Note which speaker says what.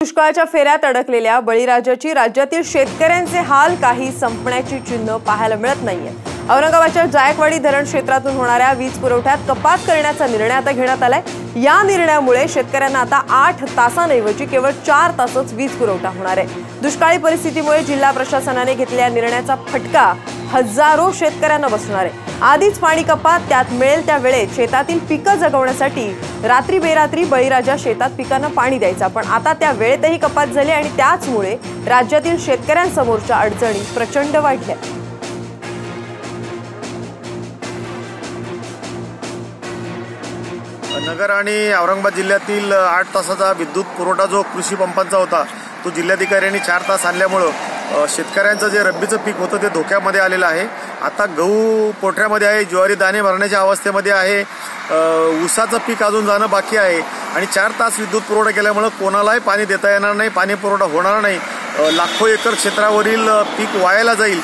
Speaker 1: दुष्काळाच्या फेऱ्यात अडकलेल्या बळीराजाची राज्यातील शेतकऱ्यांचे हाल काही संपण्याची चिन्ह पाहायला मिळत नाहीये। औरंगाबादच्या जायकवाडी धरण क्षेत्रातून होणाऱ्या वीज पुरवठ्यात कपात करण्याचा निर्णय आता घेण्यात आलाय। या निर्णयामुळे शेतकऱ्यांना आता 8 तासांऐवजी केवळ 4 तासच वीज पुरवठा होणार आहे। दुष्काळी परिस्थितीमुळे जिल्हा प्रशासनाने घेतलेल्या निर्णयाचा फटका हजारो शेतकऱ्यांना बसणार आहे। आधीच पाणी कपात, त्यात मिळेल त्या वेळेत शेतातील पिकं जगवण्यासाठी रात्री बेरात्री बळीराजा शेतात पिकांना पाणी द्यायचा, पण आता त्या वेळेतही कपात झाली आणि त्याचमुळे राज्यातील शेतकऱ्यांसमोरच्या अडचणी प्रचंड वाढल्या।
Speaker 2: नगर आणि औरंगाबाद जिल्ह्यातील 8 तासाचा विद्युत पुरवठा जो कृषी पंपांचा होता तो जिल्हाधिकाऱ्यांनी 4 तास आणल्यामुळे शेतकऱ्यांचं जे रब्बीचं पीक होतं ते धोक्यामध्ये आलेलं आहे। आता गहू पोठऱ्यामध्ये आहे, ज्वारी दाणे भरण्याच्या अवस्थेमध्ये आहे, ऊसाचं पीक अजून जाणं बाकी आहे आणि 4 तास विद्युत पुरवठा केल्यामुळे कोणालाही पाणी देता येणार नाही, पाणी पुरवठा होणार नाही, लाखो एकर क्षेत्रावरील पीक वायाला जाईल।